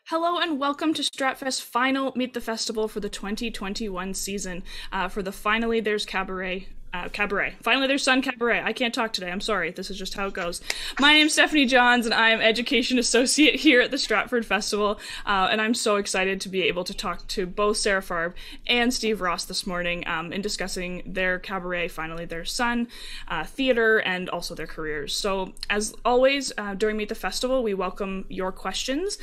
Hello and welcome to Stratfest's final Meet the Festival for the 2021 season. For the Finally There's Cabaret. Cabaret. Finally There's Sun Cabaret. I can't talk today. I'm sorry. This is just how it goes. My name's Stephanie Johns and I am Education Associate here at the Stratford Festival. And I'm so excited to be able to talk to both Sara Farb and Steve Ross this morning in discussing their cabaret, Finally There's Sun, theater, and also their careers. So as always, during Meet the Festival, we welcome your questions.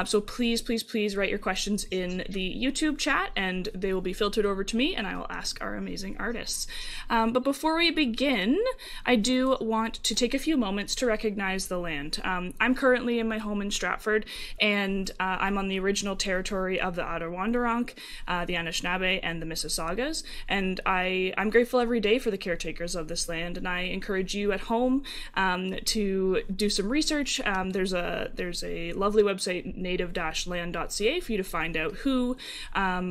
So please write your questions in the YouTube chat and they will be filtered over to me and I will ask our amazing artists. But before we begin, I do want to take a few moments to recognize the land. I'm currently in my home in Stratford, and I'm on the original territory of the Adirondacks, the Anishinaabe, and the Mississaugas, and I'm grateful every day for the caretakers of this land, and I encourage you at home to do some research. There's a lovely website, native-land.ca, for you to find out who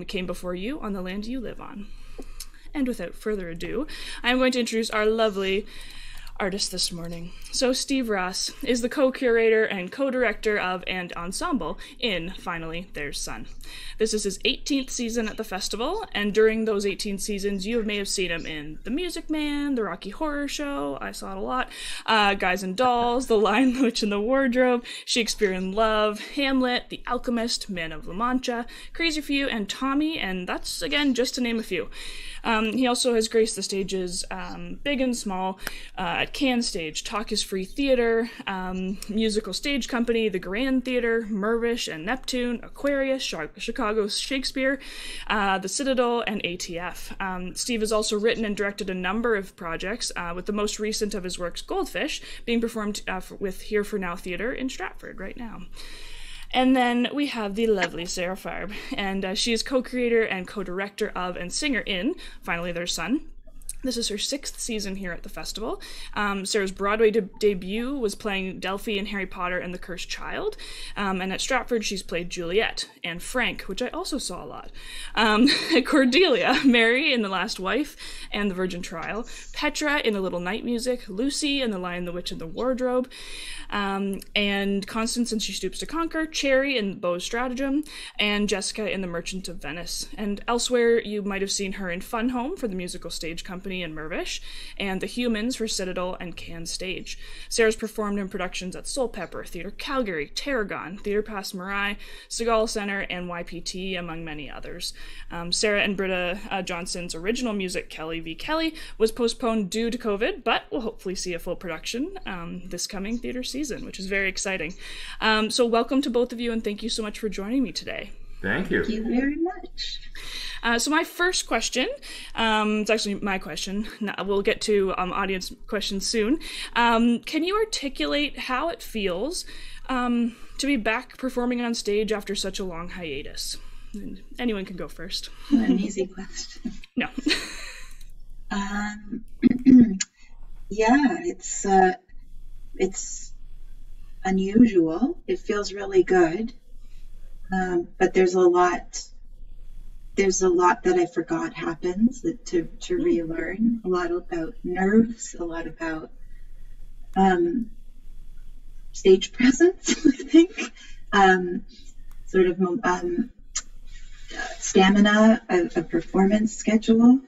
came before you on the land you live on. And without further ado, I'm going to introduce our lovely artist this morning. So Steve Ross is the co-curator and co-director of and ensemble in Finally There's Sun. This is his 18th season at the festival, and during those 18 seasons, you may have seen him in The Music Man, The Rocky Horror Show, I saw it a lot, Guys and Dolls, The Lion, the Witch, and the Wardrobe, Shakespeare in Love, Hamlet, The Alchemist, Man of La Mancha, Crazy for You, and Tommy, and that's, again, just to name a few. He also has graced the stages big and small at Can Stage, Talk is Free Theater, Musical Stage Company, the Grand Theater, Mirvish and Neptune, Aquarius, Chicago Shakespeare, the Citadel, and ATF. Steve has also written and directed a number of projects, with the most recent of his works, Goldfish, being performed with Here for Now Theater in Stratford right now. And then we have the lovely Sara Farb, and she is co-creator and co-director of and singer in Finally There's Sun. This is her 6th season here at the festival. Sara's Broadway debut was playing Delphi in Harry Potter and the Cursed Child. And at Stratford, she's played Juliet and Frank, which I also saw a lot. Cordelia, Mary in The Last Wife and The Virgin Trial. Petra in A Little Night Music. Lucy in The Lion, the Witch, and the Wardrobe. And Constance in She Stoops to Conquer. Cherry in Beau's Stratagem. And Jessica in The Merchant of Venice. And elsewhere, you might have seen her in Fun Home for the Musical Stage Company and Mirvish, and The Humans for Citadel and Can Stage. Sara's performed in productions at Soul Pepper, Theatre Calgary, Tarragon, Theatre Pass Marais, Segal Centre, and YPT, among many others. Sara and Britta Johnson's original music, Kelly v. Kelly, was postponed due to COVID, but we'll hopefully see a full production this coming theatre season, which is very exciting. So welcome to both of you, and thank you so much for joining me today. Thank you. Thank you very much. So my first question, it's actually my question. We'll get to audience questions soon. Can you articulate how it feels to be back performing on stage after such a long hiatus? Anyone can go first. An easy question. No. Yeah, it's unusual. It feels really good, but there's a lot that I forgot happens to relearn. A lot about nerves, a lot about stage presence, I think, sort of stamina, a performance schedule.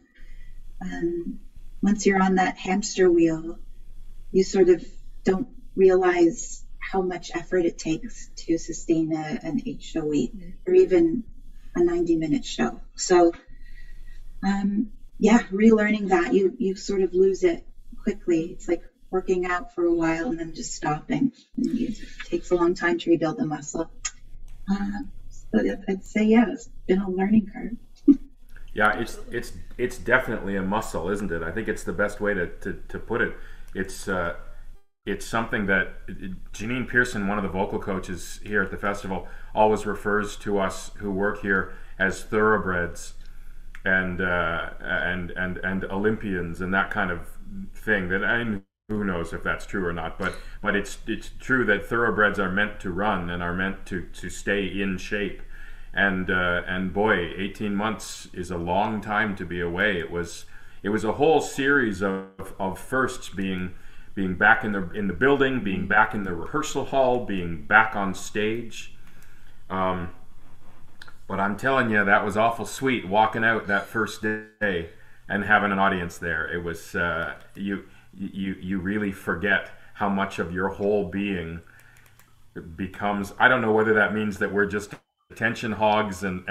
Once you're on that hamster wheel, you sort of don't realize how much effort it takes to sustain an 8-show week, or even a 90-minute show. So, relearning that, you sort of lose it quickly. It's like working out for a while and then just stopping. And it takes a long time to rebuild the muscle. So I'd say, it's been a learning curve. Yeah, it's definitely a muscle, isn't it? I think it's the best way to put it. It's something that Janine Pearson, one of the vocal coaches here at the festival, always refers to us who work here as thoroughbreds and Olympians and that kind of thing. That who knows if that's true or not, but it's true that thoroughbreds are meant to run and are meant to stay in shape. And boy, 18 months is a long time to be away. It was a whole series of firsts, being back in the building, being back in the rehearsal hall, being back on stage, But I'm telling you, that was awful sweet walking out that first day and having an audience there. It was you really forget how much of your whole being becomes. I don't know whether that means that we're just attention hogs and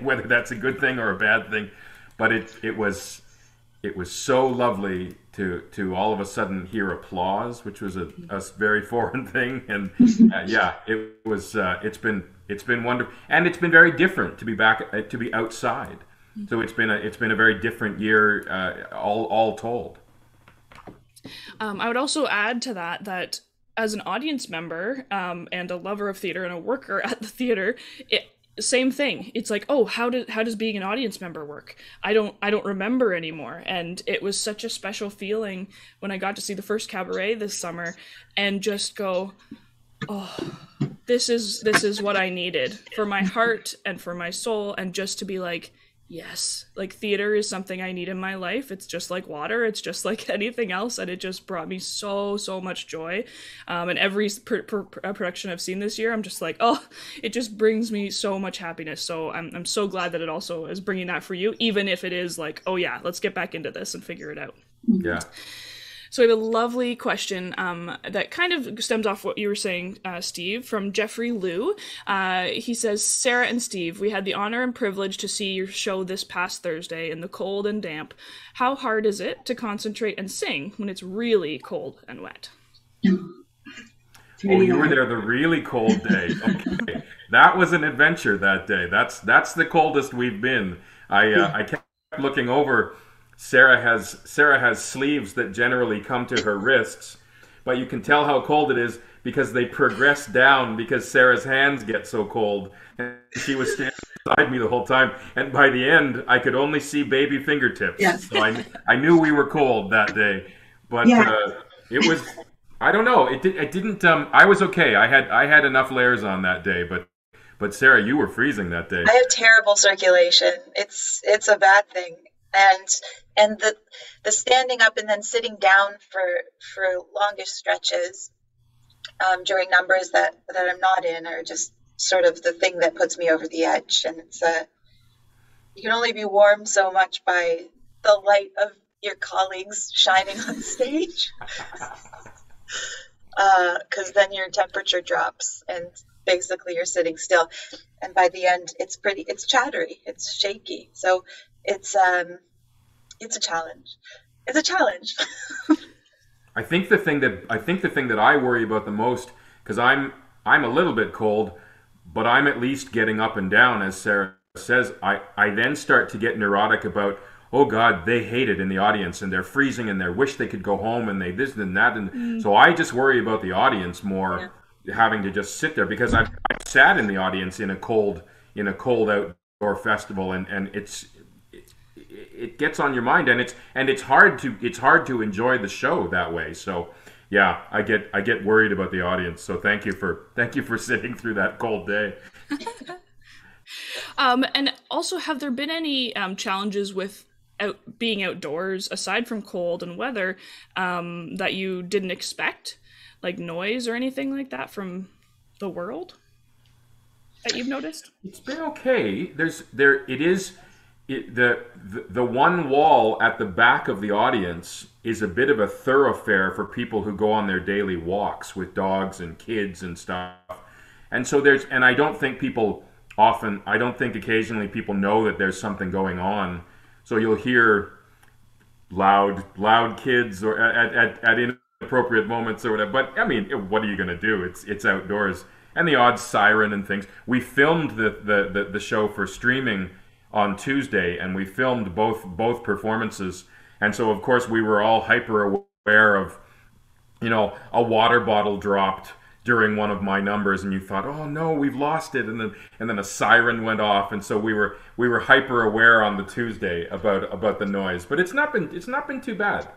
whether that's a good thing or a bad thing, but it was so lovely to all of a sudden hear applause, which was a very foreign thing, and it's been wonderful, and it's been very different to be back to be outside. So it's been a very different year, all told. I would also add to that as an audience member and a lover of theater and a worker at the theater, same thing. It's like, oh, how does being an audience member work? I don't remember anymore. And it was such a special feeling when I got to see the first Cabaret this summer and just go, oh, this is what I needed for my heart and for my soul, and just to be like, yes, like theater is something I need in my life. It's just like water. It's just like anything else. And it just brought me so much joy. And every production I've seen this year, I'm just like, oh, it just brings me so much happiness. So I'm so glad that it also is bringing that for you, even if it is like, oh yeah, let's get back into this and figure it out. Yeah. So we have a lovely question that kind of stems off what you were saying, Steve, from Jeffrey Liu. He says, Sarah and Steve, we had the honor and privilege to see your show this past Thursday in the cold and damp. How hard is it to concentrate and sing when it's really cold and wet? Oh, you were there the really cold day. Okay. That was an adventure that day. That's the coldest we've been. I kept looking over. Sarah has sleeves that generally come to her wrists, but you can tell how cold it is because they progress down because Sarah's hands get so cold. And she was standing beside me the whole time, and by the end, I could only see baby fingertips. Yes. So I knew we were cold that day, but it was. I don't know. It didn't. I was okay. I had enough layers on that day, but Sarah, you were freezing that day. I have terrible circulation. It's a bad thing. And the standing up and then sitting down for longish stretches during numbers that I'm not in are just sort of the thing that puts me over the edge. And you can only be warmed so much by the light of your colleagues shining on stage, because then your temperature drops and basically you're sitting still. And by the end, it's chattery, it's shaky. So it's a challenge. It's a challenge. I think the thing that I worry about the most, because I'm a little bit cold, but I'm at least getting up and down, as Sarah says. I then start to get neurotic about, oh God, they hate it in the audience and they're freezing and they wish they could go home and they this and that, and so I just worry about the audience more, having to just sit there, because I've sat in the audience in a cold outdoor festival, and it gets on your mind, and it's hard to enjoy the show that way. So yeah, I get worried about the audience. So thank you for sitting through that cold day. And also, have there been any challenges with being outdoors aside from cold and weather that you didn't expect, like noise or anything like that from the world that you've noticed? It's been okay. The one wall at the back of the audience is a bit of a thoroughfare for people who go on their daily walks with dogs and kids and stuff. And so I don't think occasionally people know that there's something going on. So you'll hear loud kids or at inappropriate moments or whatever. But I mean, what are you going to do? It's outdoors. And the odd siren and things. We filmed the show for streaming on Tuesday, and we filmed both performances, and so of course we were all hyper aware of, a water bottle dropped during one of my numbers, and you thought, oh no, we've lost it, and then a siren went off, and so we were hyper aware on the Tuesday about the noise, but it's not been too bad.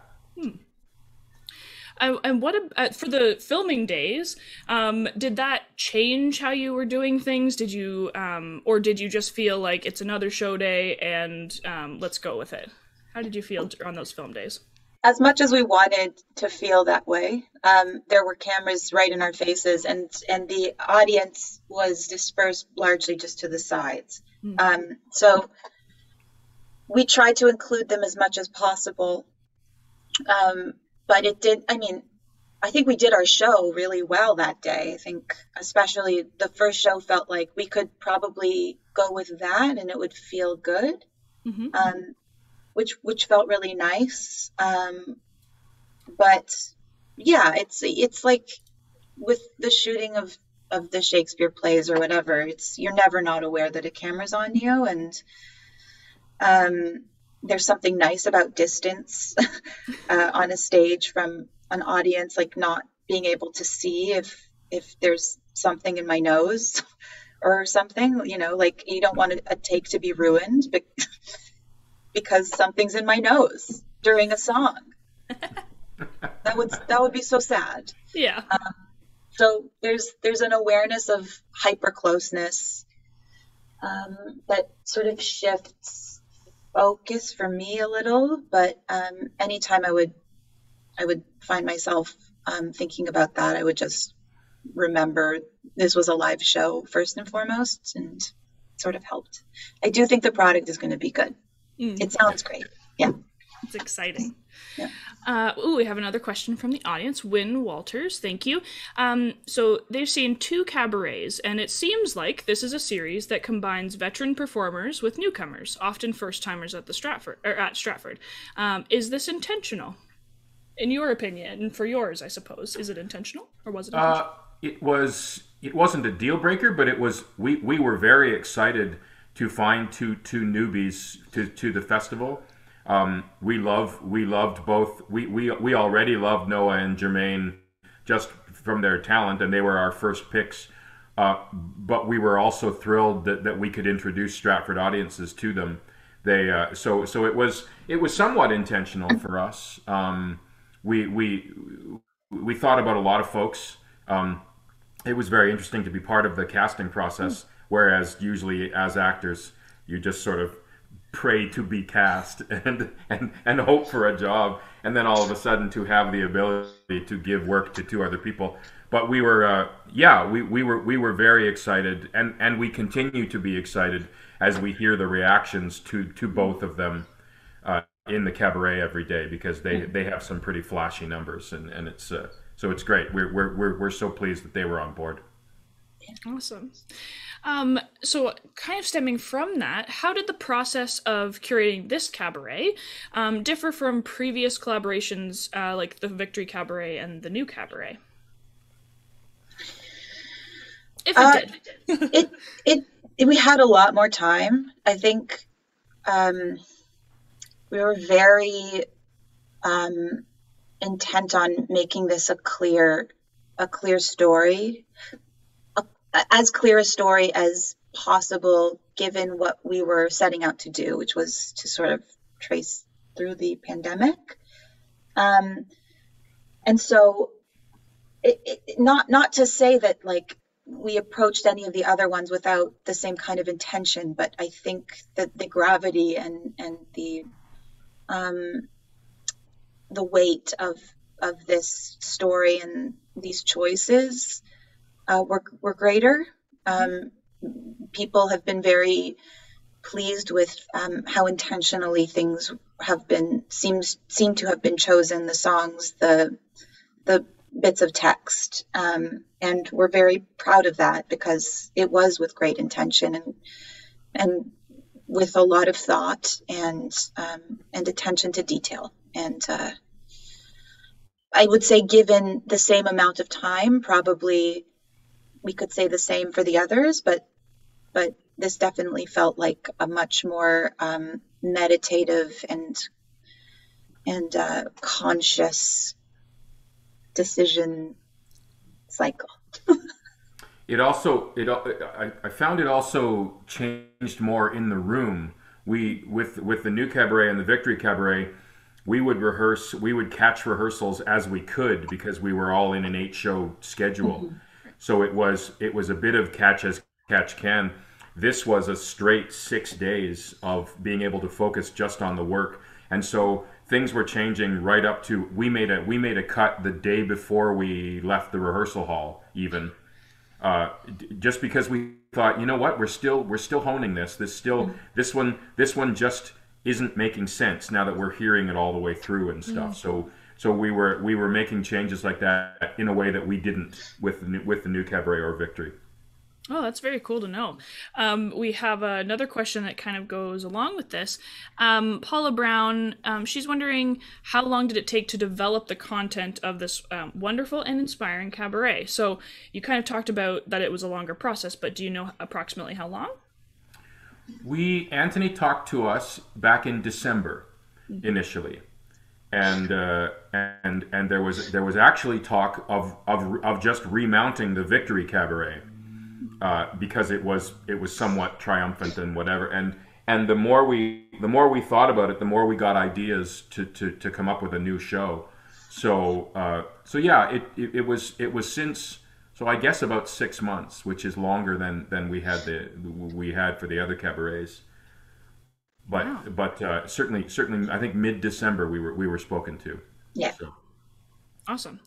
And what for the filming days? Did that change how you were doing things? Did you, or did you just feel like it's another show day and let's go with it? How did you feel on those film days? as much as we wanted to feel that way, there were cameras right in our faces, and the audience was dispersed largely just to the sides. So we tried to include them as much as possible, but it did. I mean, I think we did our show really well that day. I think especially the first show felt like we could probably go with that and it would feel good, which felt really nice. But yeah, it's like with the shooting of the Shakespeare plays or whatever, you're never not aware that a camera's on you, and there's something nice about distance on a stage from an audience, like not being able to see if there's something in my nose or something, like you don't want a take to be ruined because something's in my nose during a song. That would be so sad. Yeah. So there's an awareness of hyper closeness that sort of shifts focus for me a little, but anytime I would find myself thinking about that, I would just remember this was a live show first and foremost, and sort of helped. I do think the product is going to be good. It sounds great. Yeah. It's exciting. Yeah. We have another question from the audience. Wynn Walters, thank you. So they've seen 2 cabarets, and it seems like this is a series that combines veteran performers with newcomers, often first-timers at Stratford. Is this intentional? In your opinion, and for yours, I suppose, is it intentional, or was it intentional? It wasn't a deal breaker, but it was. We were very excited to find two newbies to the festival. We loved both. We already loved Noah and Germaine just from their talent, and they were our first picks. But we were also thrilled that we could introduce Stratford audiences to them. So it was somewhat intentional for us. We thought about a lot of folks. It was very interesting to be part of the casting process, whereas usually as actors, you just sort of pray to be cast and hope for a job, and then all of a sudden to have the ability to give work to 2 other people. But we were, we were very excited, and we continue to be excited as we hear the reactions to both of them in the cabaret every day, because they have some pretty flashy numbers, and it's so it's great. We're so pleased that they were on board. Awesome. So kind of stemming from that, how did the process of curating this cabaret differ from previous collaborations like the Victory Cabaret and the New Cabaret? If it did. We had a lot more time. I think we were very intent on making this a clear story, as clear a story as possible, given what we were setting out to do, which was to sort of trace through the pandemic. And so not to say that like we approached any of the other ones without the same kind of intention, but I think that the gravity and the weight of this story and these choices were greater. People have been very pleased with how intentionally things have been seem to have been chosen. The songs, the bits of text, and we're very proud of that, because it was with great intention and with a lot of thought and attention to detail. And I would say, given the same amount of time, probably we could say the same for the others, but this definitely felt like a much more meditative and conscious decision cycle. I found it also changed more in the room. With the New Cabaret and the Victory Cabaret, we would catch rehearsals as we could, because we were all in an 8-show schedule. Mm-hmm. So it was a bit of catch as catch can. This was a straight 6 days of being able to focus just on the work. And so things were changing right up to we made a cut the day before we left the rehearsal hall, even just because we thought, you know what, we're still honing this one just isn't making sense now that we're hearing it all the way through and stuff. So we were making changes like that in a way that we didn't with the new Cabaret or Victory. Oh, that's very cool to know. We have another question that kind of goes along with this. Paula Brown, she's wondering, how long did it take to develop the content of this wonderful and inspiring cabaret? So you kind of talked about that it was a longer process, but do you know approximately how long? Anthony talked to us back in December initially. And there was actually talk of just remounting the Victory Cabaret. Because it was somewhat triumphant and whatever, and the more we thought about it, the more we got ideas to come up with a new show. So yeah, it was since, so I guess about 6 months, which is longer than we had for the other cabarets. But wow. But certainly I think mid-December we were spoken to. Yeah. So. Awesome.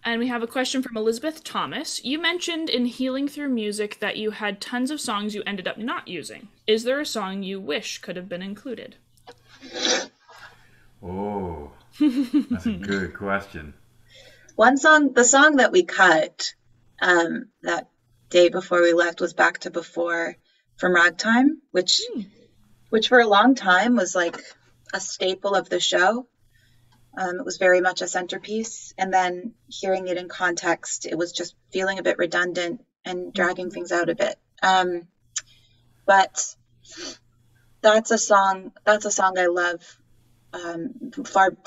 And we have a question from Elizabeth Thomas. You mentioned in Healing Through Music that you had tons of songs you ended up not using. Is there a song you wish could have been included? Oh, that's a good question. The song that we cut that day before we left was Back to Before from Ragtime, which for a long time was like a staple of the show. It was very much a centerpiece, and then hearing it in context, it was just feeling a bit redundant and dragging things out a bit. But that's a song I love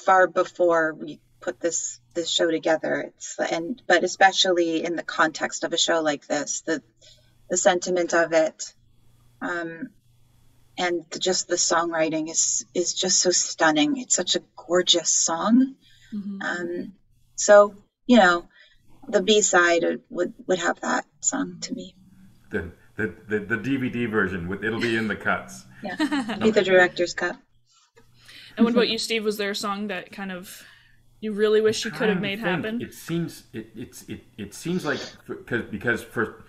far before we put this show together. But especially in the context of a show like this, the sentiment of it, and just the songwriting is just so stunning. It's such a gorgeous song. Mm-hmm. So, the B-side would have that song to me. The DVD version, it'll be in the cuts. Yeah, be the director's cut. And what about you, Steve? Was there a song that kind of you really wish you could have made happen? It seems like because for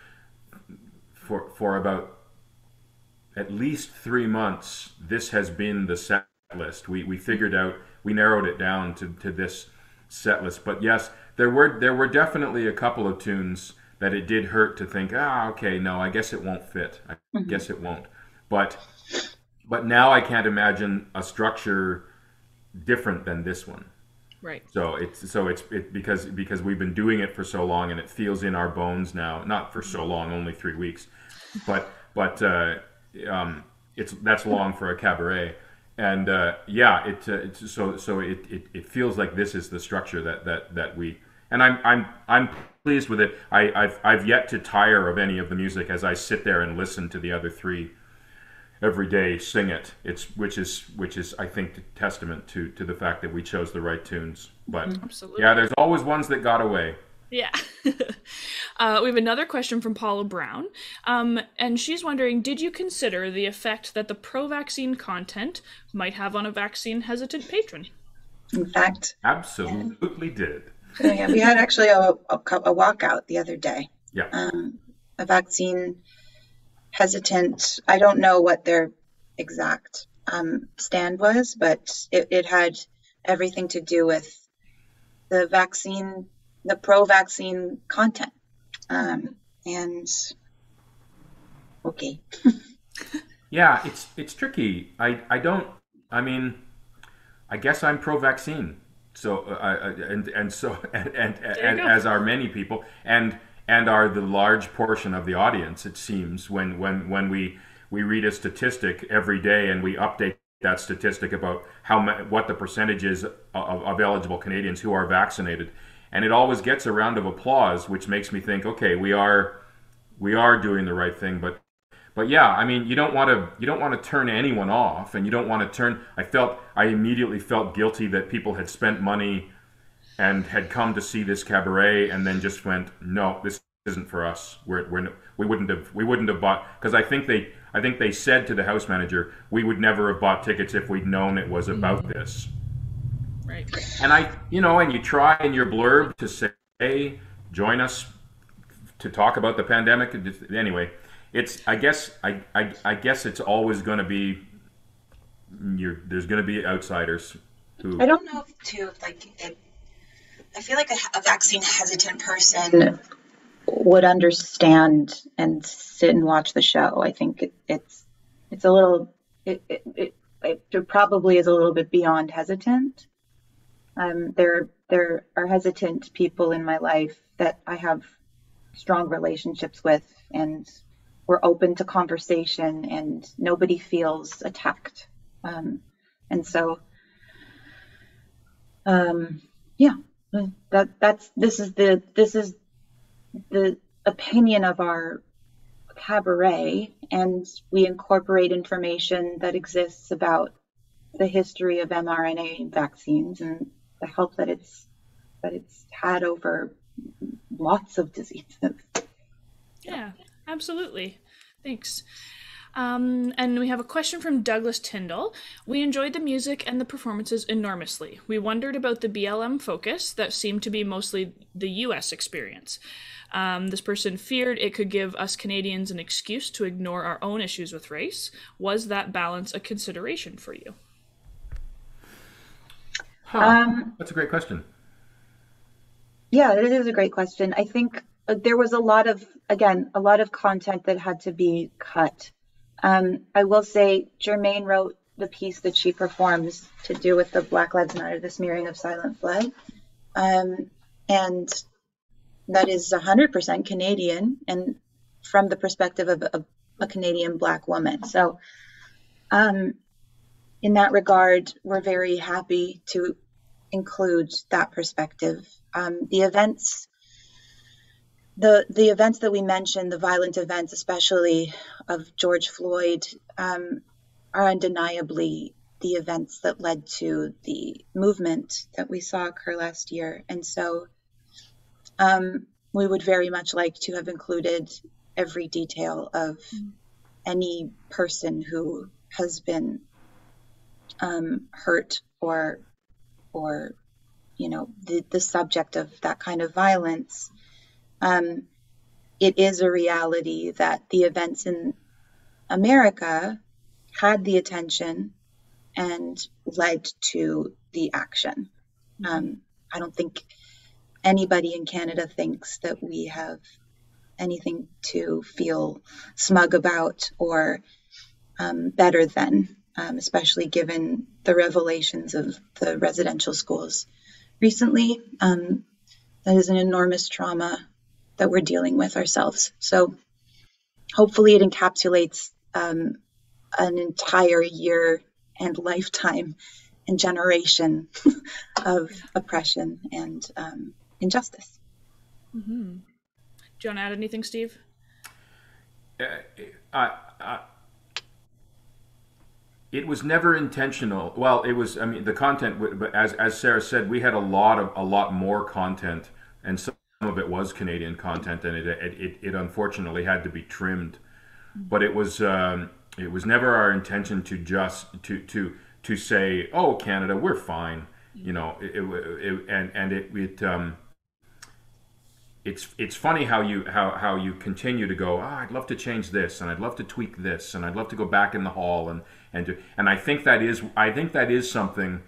about at least 3 months, this has been the set list. We figured out, we narrowed it down to this set list. But yes, there were definitely a couple of tunes that it did hurt to think, okay, no, I guess it won't fit. I guess it won't. But now I can't imagine a structure different than this one. Right. So it's because we've been doing it for so long and it feels in our bones now. Not for so long, only 3 weeks, but that's long for a cabaret, and it feels like this is the structure that we, and I'm pleased with it. I've yet to tire of any of the music as I sit there and listen to the other three every day sing it. Which is I think testament to the fact that we chose the right tunes. But absolutely. Yeah, there's always ones that got away. Yeah. We have another question from Paula Brown. And she's wondering, did you consider the effect that the pro-vaccine content might have on a vaccine-hesitant patron? In fact. Absolutely did. Yeah, we had actually a walkout the other day. Yeah. A vaccine-hesitant, I don't know what their exact stand was, but it had everything to do with the pro-vaccine content. And okay. Yeah, it's tricky. I guess I'm pro-vaccine. So and as are many people, and are the large portion of the audience. It seems when we read a statistic every day and we update that statistic about what the percentage is of eligible Canadians who are vaccinated. And it always gets a round of applause, which makes me think, okay, we are doing the right thing. But yeah, I mean, you don't want to turn anyone off, and you don't want to turn. I immediately felt guilty that people had spent money and had come to see this cabaret, and then just went, no, this isn't for us. We wouldn't have bought, because I think they said to the house manager, we would never have bought tickets if we'd known it was about this. Right. And and you try in your blurb to say, hey, join us to talk about the pandemic. Anyway, I guess it's always going to be, there's going to be outsiders who. I don't know I feel like a vaccine hesitant person would understand and sit and watch the show. I think it's a little, it probably is a little bit beyond hesitant. There are hesitant people in my life that I have strong relationships with, and we're open to conversation, and nobody feels attacked. And so, yeah, this is the opinion of our cabaret, and we incorporate information that exists about the history of mRNA vaccines and the help that it's had over lots of diseases. Yeah, absolutely. Thanks. And we have a question from Douglas Tyndall. We enjoyed the music and the performances enormously. We wondered about the BLM focus that seemed to be mostly the US experience. This person feared it could give us Canadians an excuse to ignore our own issues with race. Was that balance a consideration for you? That's a great question. Yeah, it is a great question. I think there was a lot of content that had to be cut. I will say Germaine wrote the piece that she performs to do with the Black Lives Matter, the smearing of silent blood. And that is 100% Canadian, and from the perspective of a Canadian Black woman. So in that regard, we're very happy to include that perspective. The events that we mentioned, the violent events, especially of George Floyd, are undeniably the events that led to the movement that we saw occur last year. And so we would very much like to have included every detail of any person who has been hurt or the subject of that kind of violence. It is a reality that the events in America had the attention and led to the action. I don't think anybody in Canada thinks that we have anything to feel smug about or better than, especially given the revelations of the residential schools recently. That is an enormous trauma that we're dealing with ourselves. So hopefully it encapsulates an entire year and lifetime and generation of oppression and injustice. Mm-hmm. Do you want to add anything, Steve? It was never intentional. Well, it was. I mean, the content. But as Sarah said, we had a lot more content, and some of it was Canadian content, and it unfortunately had to be trimmed. But it was never our intention to just to say, oh, Canada, we're fine. It's funny how you continue to go, I'd love to change this, and I'd love to tweak this, and I'd love to go back in the hall and I think that is something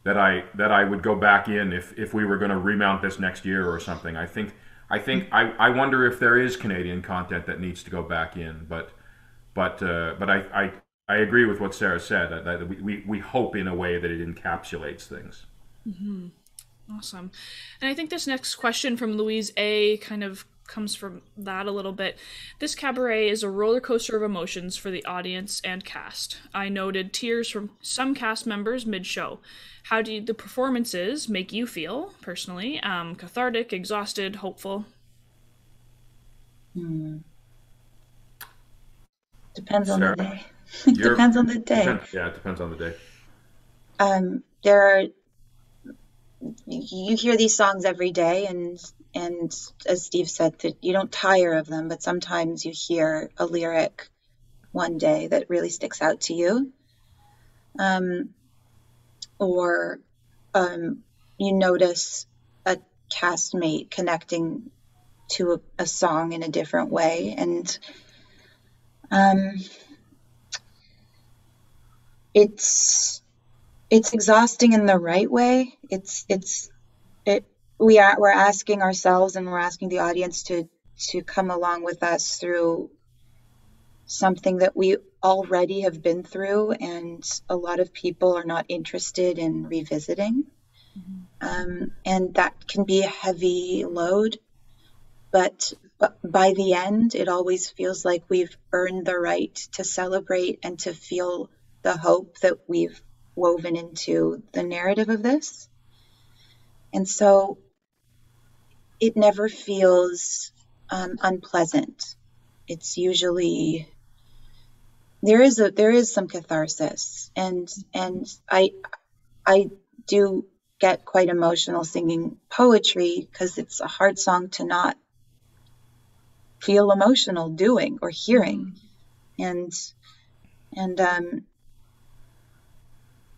that I would go back in if we were going to remount this next year or something. I wonder if there is Canadian content that needs to go back in, but I agree with what Sarah said, that we hope in a way that it encapsulates things. Mm-hmm. Awesome. And I think this next question from Louise A. kind of comes from that a little bit. This cabaret is a roller coaster of emotions for the audience and cast. I noted tears from some cast members mid-show. How do the performances make you feel, personally? Cathartic, exhausted, hopeful? Depends on Sarah, the day. Depends on the day. It depends on the day. There are... You hear these songs every day, and as Steve said, that you don't tire of them, but sometimes you hear a lyric one day that really sticks out to you, or you notice a castmate connecting to a song in a different way. And it's exhausting in the right way. We're asking ourselves and we're asking the audience to come along with us through something that we already have been through, and a lot of people are not interested in revisiting. And that can be a heavy load, but by the end, it always feels like we've earned the right to celebrate and to feel the hope that we've woven into the narrative of this. And so it never feels unpleasant. It's usually there is some catharsis, and I do get quite emotional singing poetry because it's a hard song to not feel emotional doing or hearing, and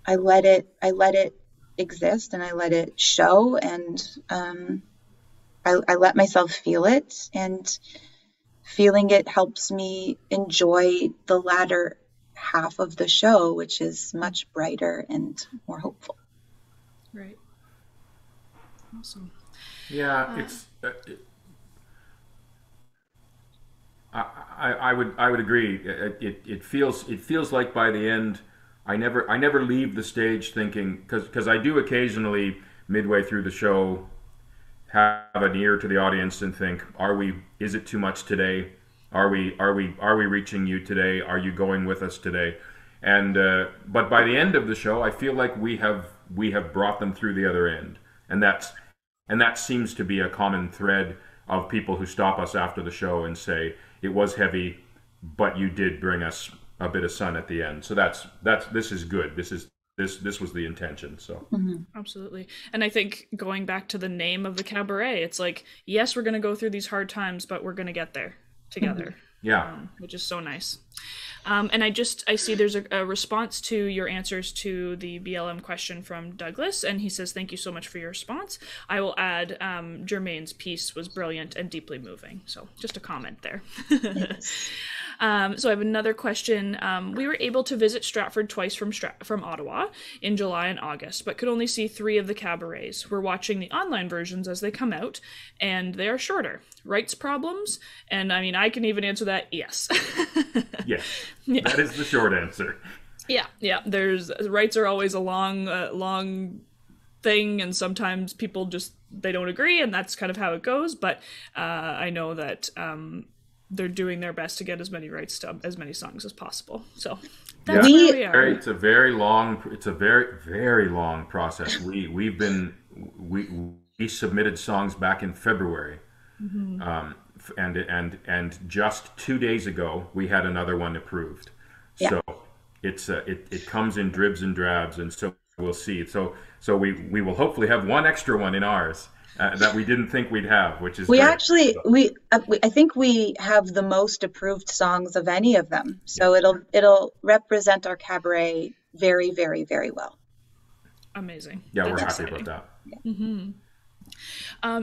I let it exist, and I let it show, and I let myself feel it, and feeling it helps me enjoy the latter half of the show, which is much brighter and more hopeful. Right. Awesome. Yeah, I would agree. It feels like by the end, I never leave the stage thinking, because I do occasionally midway through the show have an ear to the audience and think, is it too much today? Are we reaching you today? Are you going with us today? And but by the end of the show, I feel like we have brought them through the other end, and that seems to be a common thread of people who stop us after the show and say, it was heavy, but you did bring us a bit of sun at the end. So this is good. This was the intention. So Absolutely. And I think going back to the name of the cabaret, it's like, yes, we're going to go through these hard times, but we're going to get there together. Yeah. Which is so nice. And I see there's a response to your answers to the BLM question from Douglas, and he says, thank you so much for your response. I will add, Germaine's piece was brilliant and deeply moving. So just a comment there. Yes. So I have another question. We were able to visit Stratford twice from Ottawa in July and August, but could only see 3 of the cabarets. We're watching the online versions as they come out, and they are shorter. Rights problems? And I mean, I can even answer that, yes. Yes, Yeah. That is the short answer. Yeah. Rights are always a long thing, and sometimes people they don't agree, and that's kind of how it goes. But I know that they're doing their best to get as many rights to as many songs as possible. So that's where we are. It's a very very long process. We submitted songs back in February, and just 2 days ago we had another one approved. Yeah. So it comes in dribs and drabs, and so we'll see. So we will hopefully have one extra one in ours. That we didn't think we'd have, which is We great. actually I think we have the most approved songs of any of them, so it'll represent our cabaret very, very, very well. Amazing. Yeah, That's we're happy exciting. about that. Mm-hmm.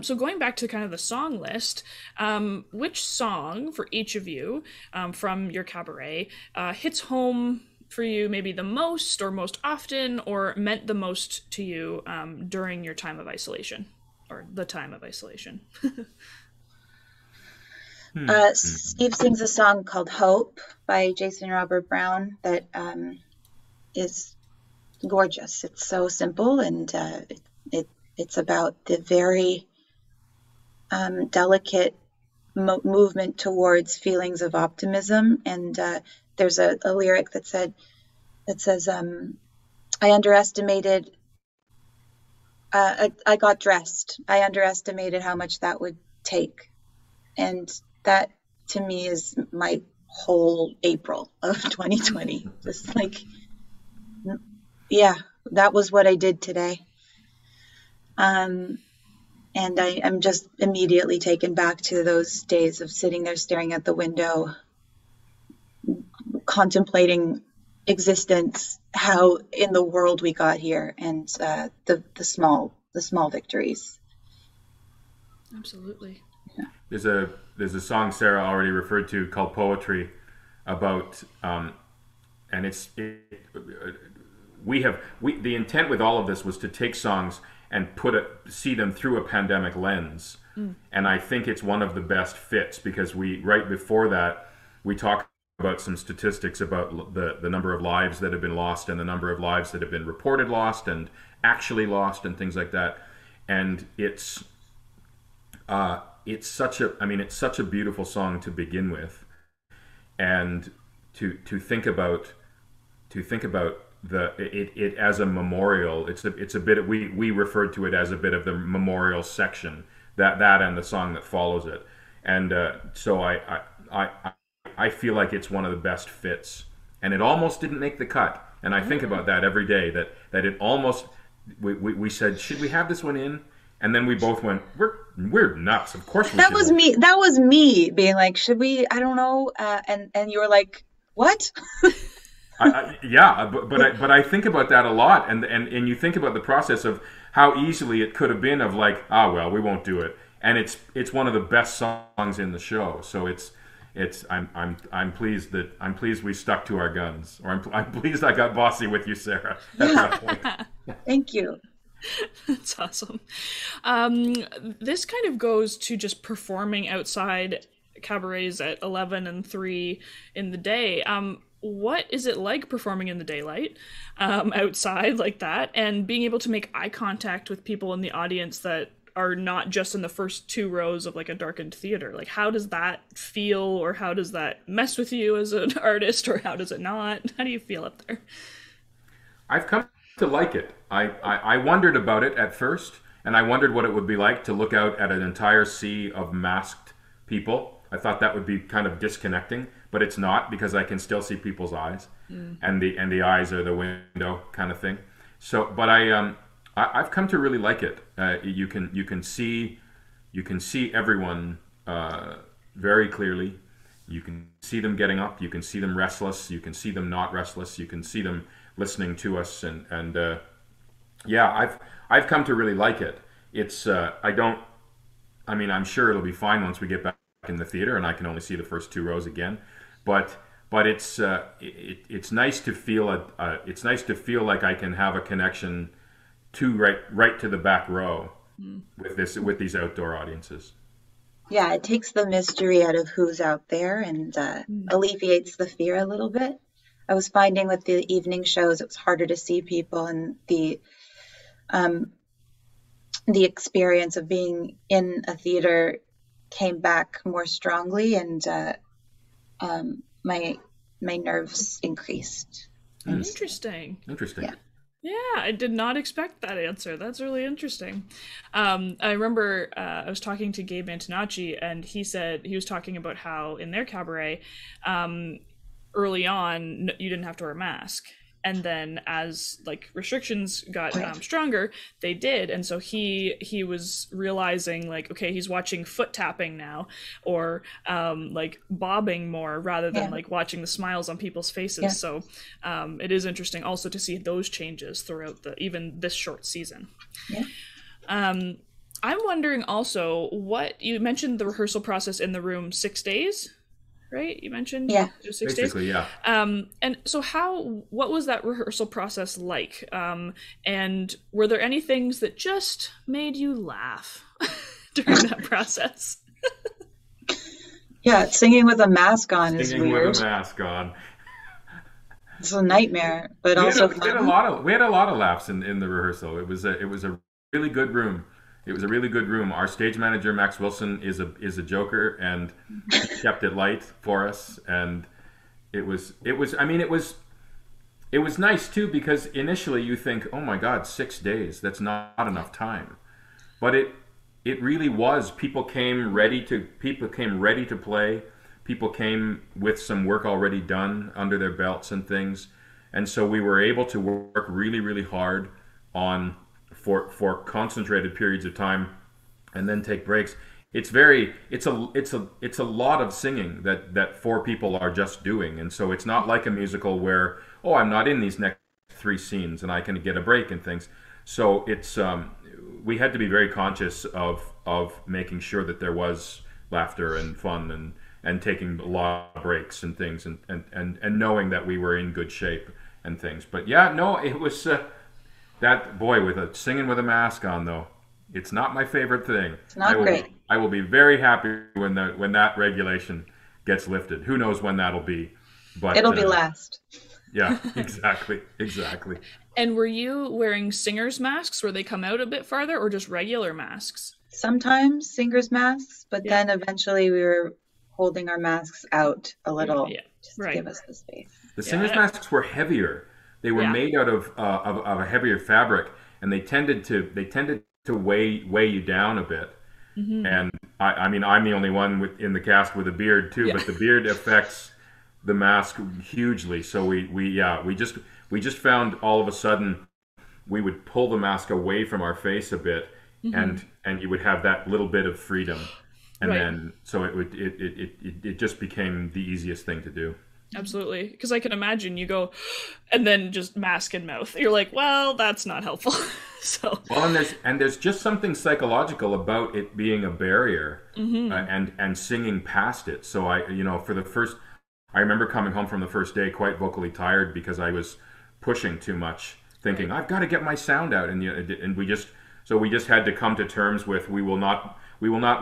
So going back to kind of the song list, which song for each of you from your cabaret hits home for you maybe the most or most often, or meant the most to you during your time of isolation? Or the time of isolation. Steve sings a song called Hope by Jason Robert Brown that is gorgeous. It's so simple, and it's about the very delicate movement towards feelings of optimism. And there's a lyric that says, I underestimated I got dressed. I underestimated how much that would take. And that, to me, is my whole April of 2020. Just like, yeah, that was what I did today. And I'm just immediately taken back to those days of sitting there staring at the window, contemplating existence, how in the world we got here, and the small victories. Absolutely. There's a song Sarah already referred to called Poetry about and the intent with all of this was to take songs and see them through a pandemic lens. And I think it's one of the best fits, because right before that we talked about some statistics about the number of lives that have been lost and the number of lives that have been reported lost and actually lost and things like that. And it's such a beautiful song to begin with, and to think about it as a memorial. It's a bit, we referred to it as a bit of the memorial section, that and the song that follows it. And so I feel like it's one of the best fits, and it almost didn't make the cut. And I think about that every day, that it almost, we said, should we have this one in? And then we both went, we're nuts. Of course we should. That was me being like, should we? I don't know. And you were like, what? But I think about that a lot, and you think about the process of how easily it could have been of like, well, we won't do it. And it's one of the best songs in the show. So I'm pleased we stuck to our guns, or I'm pleased I got bossy with you, Sarah. Yeah. Thank you. That's awesome. This kind of goes to just performing outside cabarets at 11 and 3 in the day. What is it like performing in the daylight outside like that, and being able to make eye contact with people in the audience that are not just in the first 2 rows of like a darkened theater? Like, how does that feel, or how does that mess with you as an artist, or how does it not? How do you feel up there? I've come to like it. I wondered about it at first, and I wondered what it would be like to look out at an entire sea of masked people. I thought that would be kind of disconnecting, but it's not, because I can still see people's eyes, and the eyes are the window kind of thing. So, but I've come to really like it. You can see everyone very clearly. You can see them getting up. You can see them restless. You can see them not restless. You can see them listening to us, and I've come to really like it. It's I'm sure it'll be fine once we get back in the theater and I can only see the first 2 rows again, but it's nice to feel it's nice to feel like I can have a connection to right to the back row with these outdoor audiences. Yeah, it takes the mystery out of who's out there, and alleviates the fear a little bit. I was finding with the evening shows, it was harder to see people, and the experience of being in a theater came back more strongly, and my nerves increased. Interesting. Yeah, I did not expect that answer. That's really interesting. I remember I was talking to Gabe Antonacci, and he said he was talking about how in their cabaret, early on, you didn't have to wear a mask. And then as like restrictions got stronger, they did. And so he was realizing like, okay, he's watching foot tapping now, or like bobbing more rather than like watching the smiles on people's faces. Yeah. So it is interesting also to see those changes throughout even this short season. Yeah. I'm wondering also, what you mentioned, the rehearsal process in the room, 6 days. Right? You mentioned 6 days? Basically, yeah. And so what was that rehearsal process like? And were there any things that just made you laugh during that process? Yeah, singing with a mask on is weird. Singing with a mask on. It's a nightmare, but also fun. We had a lot of laughs in the rehearsal. It was a really good room. It was a really good room. Our stage manager, Max Wilson, is a joker, and he kept it light for us. And it was nice too, because initially you think, oh my God, 6 days, that's not enough time. But it really was. People came ready to play. People came with some work already done under their belts and things. And so we were able to work really, really hard for concentrated periods of time, and then take breaks. it's a lot of singing that four people are just doing, and so it's not like a musical where, oh, I'm not in these next three scenes and I can get a break and things. So it's we had to be very conscious of making sure that there was laughter and fun and taking a lot of breaks and things and knowing that we were in good shape and things. But yeah, no, it was that boy with a singing with a mask on though. It's not my favorite thing. It's not great. I will be very happy when that regulation gets lifted. Who knows when that'll be? But it'll be last. Yeah, exactly. And were you wearing singers' masks where they come out a bit farther, or just regular masks? Sometimes singers' masks, but then eventually we were holding our masks out a little just to give us the space. The singers' masks were heavier. They were made out of a heavier fabric, and they tended to weigh you down a bit. Mm-hmm. And I mean, I'm the only one in the cast with a beard too, but the beard affects the mask hugely. So we just found all of a sudden we would pull the mask away from our face a bit, and you would have that little bit of freedom, and then so it just became the easiest thing to do. Absolutely, because I can imagine you go, and then just mask and mouth. You're like, well, that's not helpful. So and there's just something psychological about it being a barrier, and singing past it. So I remember coming home from the first day quite vocally tired because I was pushing too much, thinking I've got to get my sound out, and we just had to come to terms with we will not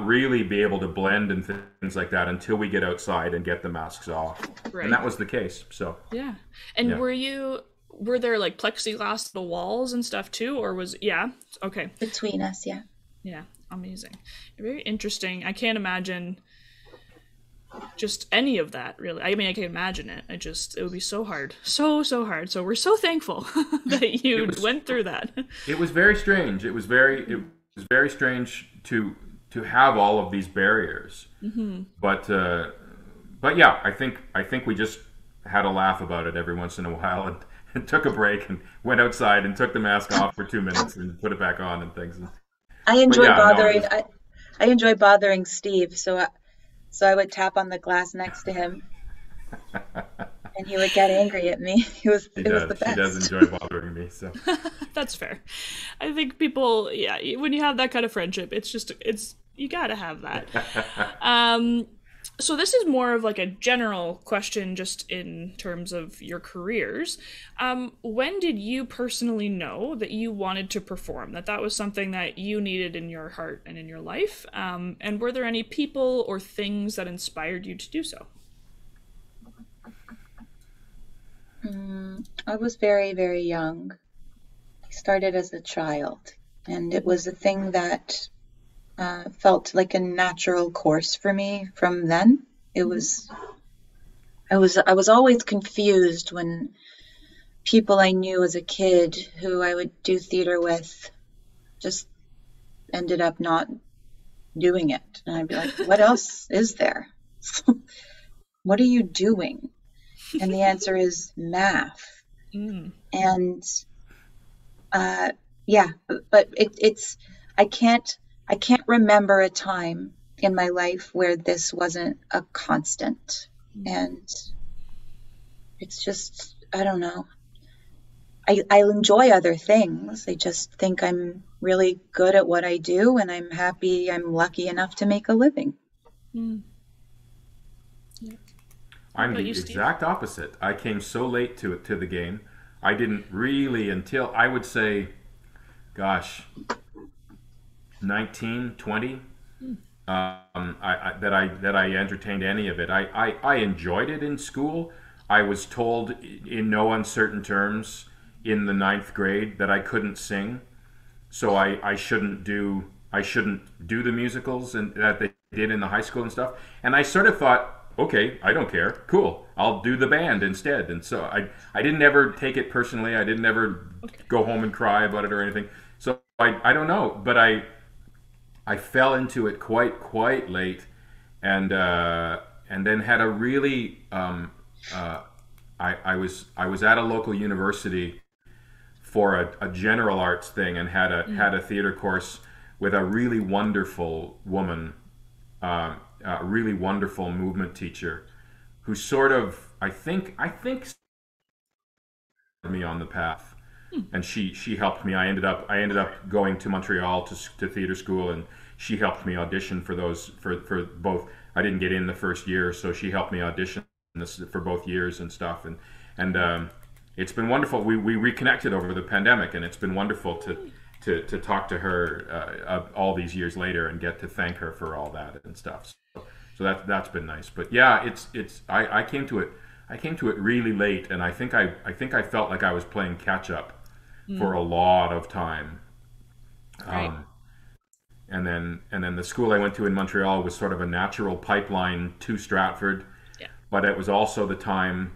really be able to blend and things like that until we get outside and get the masks off. Right. And that was the case. So yeah. And were there like plexiglass the walls and stuff too, or was okay between us? Yeah, amazing, very interesting. I can't imagine just any of that, really. I mean, I can imagine it. It would be so hard, so hard. So we're so thankful that you went through that. It was very strange. It was very strange to have all of these barriers. Mm-hmm. But yeah, I think we just had a laugh about it every once in a while and took a break and went outside and took the mask off for 2 minutes and put it back on and things. I enjoy bothering. I enjoy bothering Steve, so I would tap on the glass next to him, and he would get angry at me. It was the best. He does enjoy bothering me, so that's fair. I think people, when you have that kind of friendship, it's you gotta have that. So this is more of like a general question, just in terms of your careers. When did you personally know that you wanted to perform, that was something that you needed in your heart and in your life? And were there any people or things that inspired you to do so? I was very, very young. I started as a child, and it was a thing that felt like a natural course for me from then. I was always confused when people I knew as a kid who I would do theater with just ended up not doing it. And I'd be like, what else is there? What are you doing? And the answer is math. And but it's I can't remember a time in my life where this wasn't a constant. And it's just, I don't know. I enjoy other things. I just think I'm really good at what I do, and I'm happy I'm lucky enough to make a living. Yeah. I'm the exact opposite. I came so late to the game. I didn't really until, I would say, 19, 20, that I entertained any of it. I enjoyed it in school. I was told in no uncertain terms in the 9th grade that I couldn't sing, so I shouldn't do the musicals and that they did in the high school and stuff. And I sort of thought, okay, I don't care, cool, I'll do the band instead. And so I didn't ever take it personally. I didn't ever go home and cry about it or anything. So I don't know, but I fell into it quite late, and then had a really I was at a local university for a general arts thing, and had a theater course with a really wonderful woman a really wonderful movement teacher who sort of, I think me on the path, and she helped me. I ended up going to Montreal to theater school, and she helped me audition for those for both. I didn't get in the first year, so she helped me audition for both years and stuff, and it's been wonderful. We reconnected over the pandemic, and it's been wonderful to talk to her all these years later and get to thank her for all that and stuff. So that's been nice. But yeah, I came to it really late, and I think I felt like I was playing catch up for a lot of time. Right. And then the school I went to in Montreal was sort of a natural pipeline to Stratford. Yeah. But it was also the time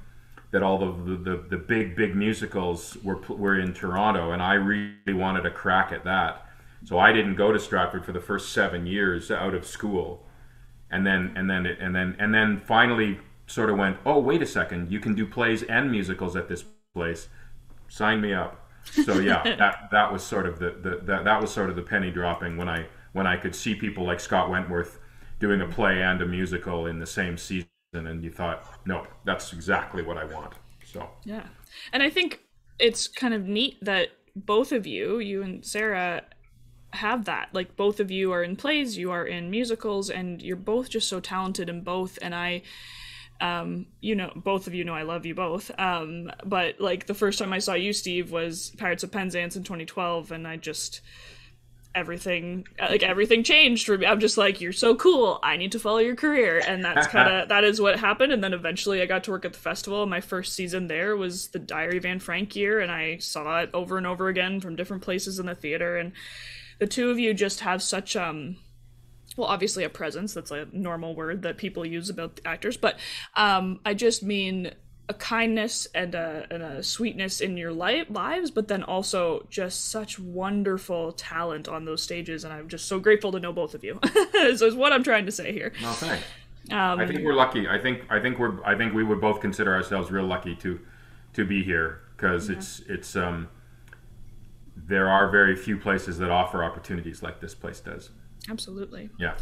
that all the big musicals were in Toronto, and I really wanted a crack at that. So I didn't go to Stratford for the first 7 years out of school, and then finally sort of went, oh, wait a second, you can do plays and musicals at this place. Sign me up. So yeah, that was sort of the penny dropping when I could see people like Scott Wentworth doing a play and a musical in the same season, and you thought, no, that's exactly what I want. So yeah, and I think it's kind of neat that both of you and Sarah, have that. Like, both of you are in plays, you are in musicals, and you're both just so talented in both. And I, both of you know I love you both. But like the first time I saw you, Steve, was Pirates of Penzance in 2012, and I just, everything changed for me. I'm just like, you're so cool, I need to follow your career. And that is what happened. And then eventually I got to work at the festival. My first season there was the Diary Van Frank year, and I saw it over and over again from different places in the theater. And the two of you just have such obviously a presence. That's a normal word that people use about the actors, but I just mean a kindness and a sweetness in your lives, but then also just such wonderful talent on those stages, and I'm just so grateful to know both of you. So is what I'm trying to say here. Well, thanks. I think we're lucky. I think we would both consider ourselves real lucky to be here, because it's there are very few places that offer opportunities like this place does. Absolutely. Yeah.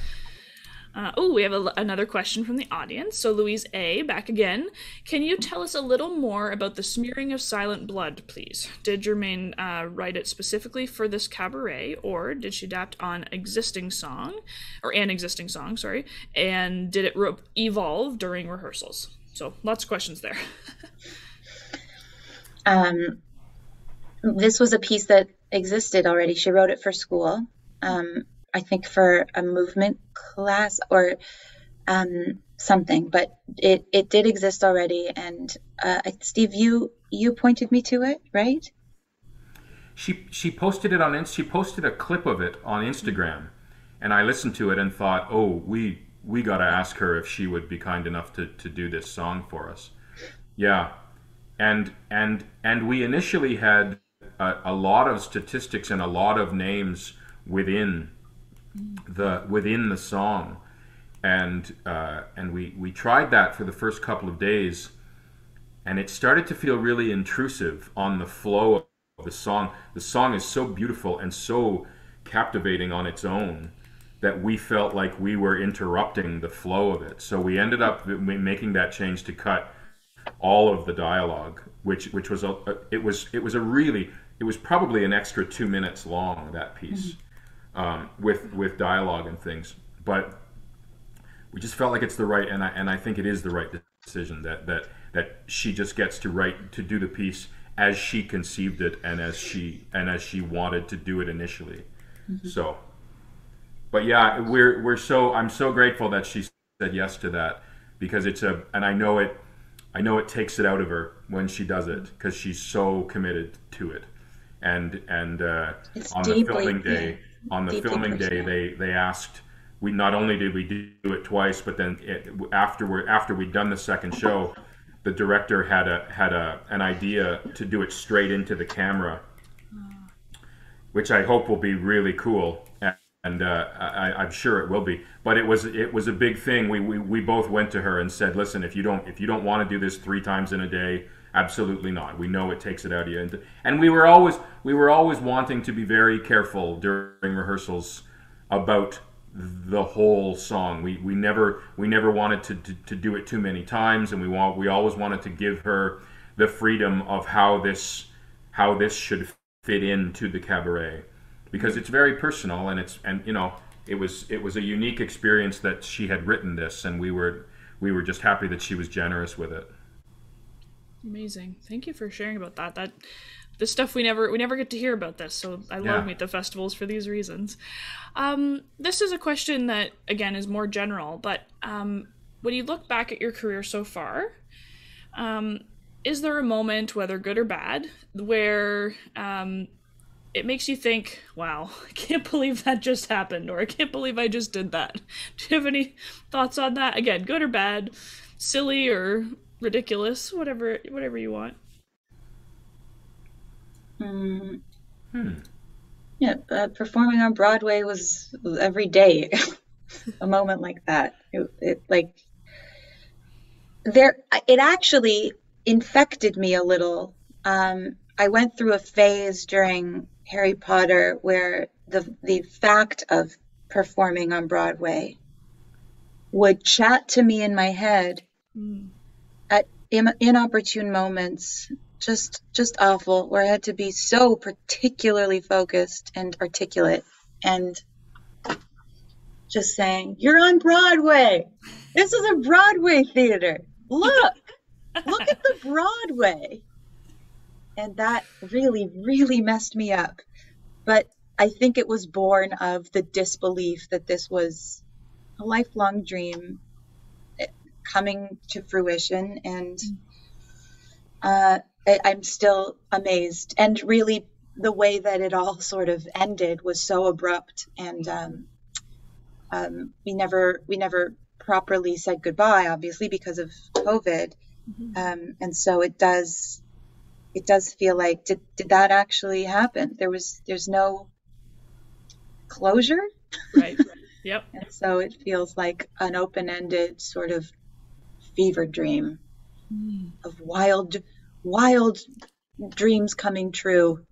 We have another question from the audience. So Louise A., back again. Can you tell us a little more about the smearing of silent blood, please? Did Germaine write it specifically for this cabaret, or did she adapt on an existing song, sorry, and did it evolve during rehearsals? So lots of questions there. This was a piece that existed already. She wrote it for school. I think for a movement class or something, but it did exist already. And Steve, you pointed me to it, right? She posted it on. She posted a clip of it on Instagram, and I listened to it and thought, oh, we got to ask her if she would be kind enough to do this song for us. Yeah, and we initially had a lot of statistics and a lot of names within the song, and we tried that for the first couple of days, and it started to feel really intrusive on the flow of the song. The song is so beautiful and so captivating on its own that we felt like we were interrupting the flow of it. So we ended up making that change to cut all of the dialogue, which was it was probably an extra 2 minutes long, that piece. With dialogue and things, but we just felt like it's the right, and I think it is the right decision that she just gets to do the piece as she conceived it and as she wanted to do it initially. So, but yeah, I'm so grateful that she said yes to that, because and I know it takes it out of her when she does it, because she's so committed to it, and on the filming day. On the filming day, they asked. We not only did we do it twice, but then after we'd done the second show, the director had an idea to do it straight into the camera, which I hope will be really cool, and I'm sure it will be. But it was a big thing. We both went to her and said, listen, if you don't want to do this 3 times in a day, absolutely not. We know it takes it out of you, and we were always wanting to be very careful during rehearsals about the whole song. We never wanted to do it too many times, and we always wanted to give her the freedom of how this should fit into the cabaret, because it's very personal, and it was a unique experience that she had written this, and we were just happy that she was generous with it. Amazing. Thank you for sharing about that. This stuff we never get to hear about this, so I love Meet the Festivals for these reasons. This is a question that, again, is more general, but when you look back at your career so far, is there a moment, whether good or bad, where it makes you think, wow, I can't believe that just happened, or I can't believe I just did that? Do you have any thoughts on that? Again, good or bad, silly or ridiculous, whatever you want. Yeah, performing on Broadway was every day a moment like that. It actually infected me a little. I went through a phase during Harry Potter where the fact of performing on Broadway would chat to me in my head at inopportune moments. Just awful, where I had to be so particularly focused and articulate and just saying, "You're on Broadway. This is a Broadway theater. Look at the Broadway." And that really, really messed me up. But I think it was born of the disbelief that this was a lifelong dream coming to fruition, and I'm still amazed. And really, the way that it all sort of ended was so abrupt, and we never properly said goodbye, obviously, because of COVID. And so it does feel like, did that actually happen? There's no closure. Right. Yep. And so it feels like an open-ended sort of fever dream of wild dreams coming true.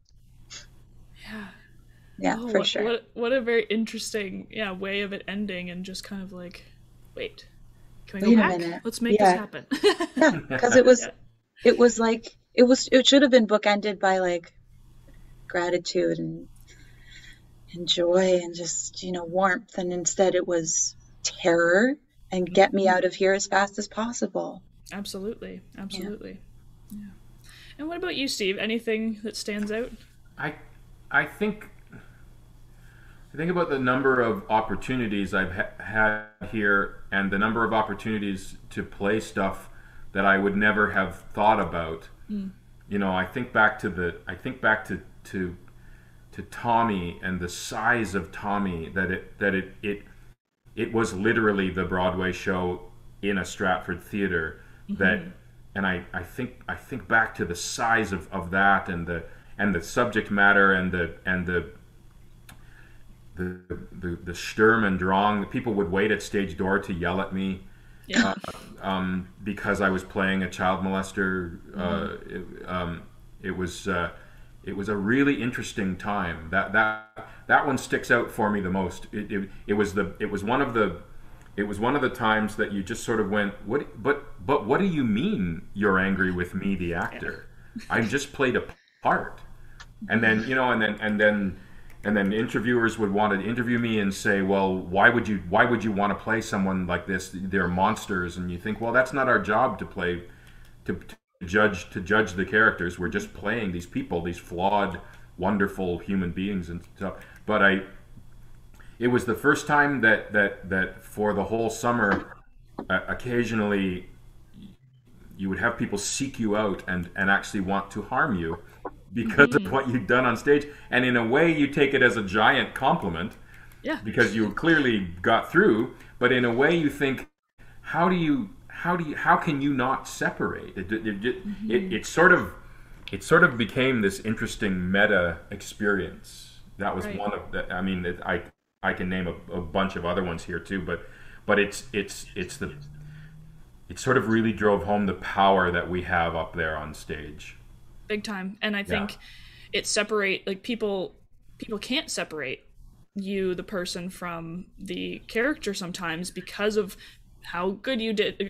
Yeah, for sure. What a very interesting way of it ending, and just kind of like, wait, can we Wait go a back? minute. Let's make this happen. Yeah, because it was like it should have been bookended by like gratitude and joy and just warmth, and instead it was terror and get me out of here as fast as possible. Absolutely. Yeah. And what about you, Steve? Anything that stands out? I think about the number of opportunities I've had here, and the number of opportunities to play stuff that I would never have thought about. I think back to Tommy, and the size of Tommy, that it was literally the Broadway show in a Stratford theater. And I think back to the size of that, and the subject matter, and the Sturm and Drang. The people would wait at stage door to yell at me because I was playing a child molester. It was a really interesting time. That one sticks out for me the most. It was one of the times that you just sort of went, but what do you mean you're angry with me, the actor? I just played a part. And then and then interviewers would want to interview me and say, well, why would you want to play someone like this? They're monsters. And you think, well, that's not our job to play, to judge the characters. We're just playing these people, these flawed, wonderful human beings and stuff. But it was the first time that for the whole summer, occasionally you would have people seek you out and actually want to harm you because of what you'd done on stage. And in a way, you take it as a giant compliment, because you clearly got through. But in a way, you think, how can you not separate? It sort of became this interesting meta experience. That was one of the. I mean, I can name a bunch of other ones here too, but it sort of really drove home the power that we have up there on stage. Big time. And I think it separate, like, people can't separate you, the person, from the character sometimes because of how good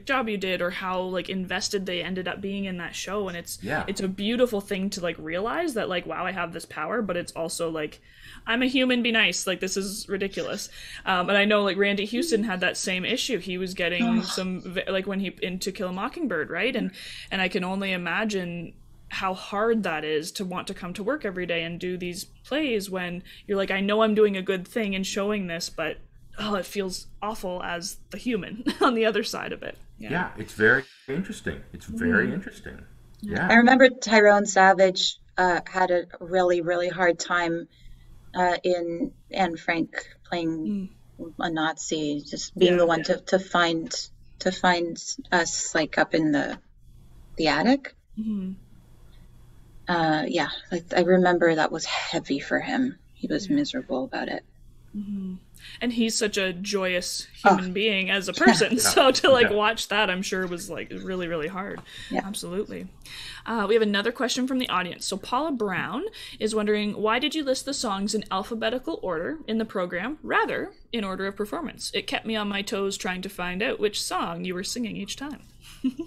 job you did, or how like invested they ended up being in that show. And it's a beautiful thing to like realize that like, wow, I have this power, but it's also like, I'm a human, be nice, like this is ridiculous. And I know like Randy Houston had that same issue. He was getting some like when he in To Kill a Mockingbird, right? And I can only imagine how hard that is to want to come to work every day and do these plays when you're like, I know I'm doing a good thing in showing this, but it feels awful as the human on the other side of it. Yeah, it's very interesting. It's very interesting. Yeah. I remember Tyrone Savage had a really, really hard time in Anne Frank playing a Nazi, just being the one to find us like up in the attic. Like I remember that was heavy for him. He was miserable about it. And he's such a joyous human being as a person, so to like watch that, I'm sure was like really, really hard. Absolutely. We have another question from the audience. So Paula Brown is wondering, why did you list the songs in alphabetical order in the program rather in order of performance? It kept me on my toes trying to find out which song you were singing each time.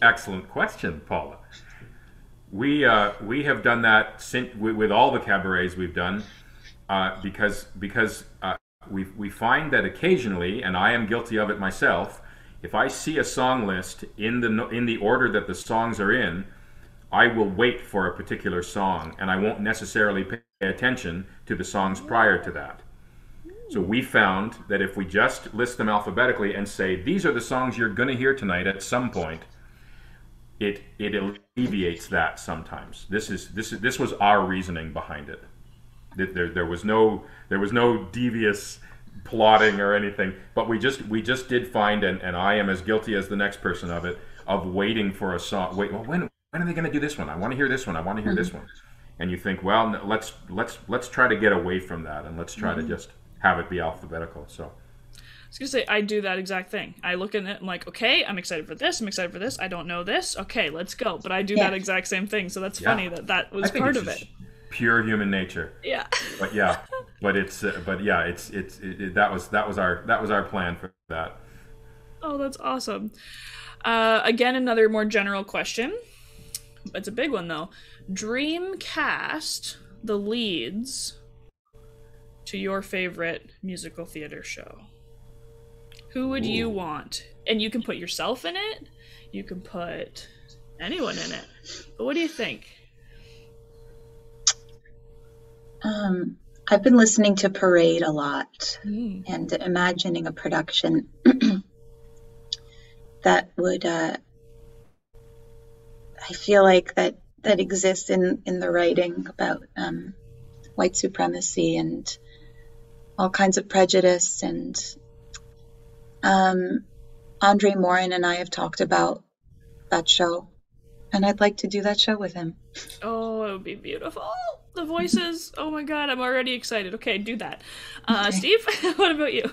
Excellent question, Paula. We have done that with all the cabarets we've done, because we find that occasionally, and I am guilty of it myself, if I see a song list in the order that the songs are in, I will wait for a particular song, and I won't necessarily pay attention to the songs prior to that. So we found that if we just list them alphabetically and say, these are the songs you're going to hear tonight at some point, it alleviates that sometimes. This was our reasoning behind it. There was no devious plotting or anything, but we just did find, and I am as guilty as the next person of it, of waiting for a song. When are they going to do this one? I want to hear this one. I want to hear this one. And you think, well, let's try to get away from that, and let's try to just have it be alphabetical. So I was going to say, I do that exact thing. I look at it, I'm like, okay, I'm excited for this, I don't know this, okay, let's go. But I do that exact same thing, so that's funny that was part of it. Pure human nature. Yeah. But that was our plan for that. Oh, that's awesome. Again, another more general question. It's a big one though. Dream cast the leads to your favorite musical theater show. Who would you want? And you can put yourself in it. You can put anyone in it. But what do you think? I've been listening to Parade a lot and imagining a production that would, I feel like that exists in the writing about white supremacy and all kinds of prejudice. And Andre Morin and I have talked about that show, and I'd like to do that show with him. Oh, it would be beautiful. The voices, oh my god, I'm already excited. Okay, do that. Okay. Steve, what about you?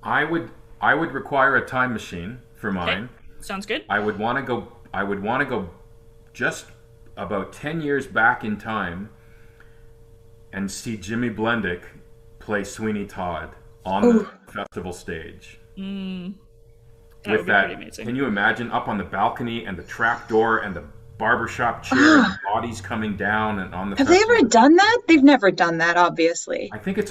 I would require a time machine for mine. Okay. Sounds good. I would want to go just about 10 years back in time and see Jimmy Blendick play Sweeney Todd on the festival stage. That would be pretty amazing. Can you imagine up on the balcony and the trap door and the barbershop chair and bodies coming down and on the Have festival? They ever done that? They've never done that, obviously. I think it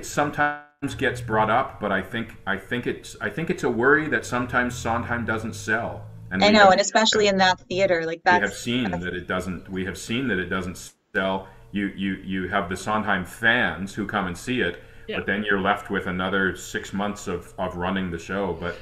sometimes gets brought up, but I think it's a worry that sometimes Sondheim doesn't sell. And I know, and especially in that theater, like that. We have seen that it doesn't sell. You have the Sondheim fans who come and see it, but then you're left with another 6 months of running the show. But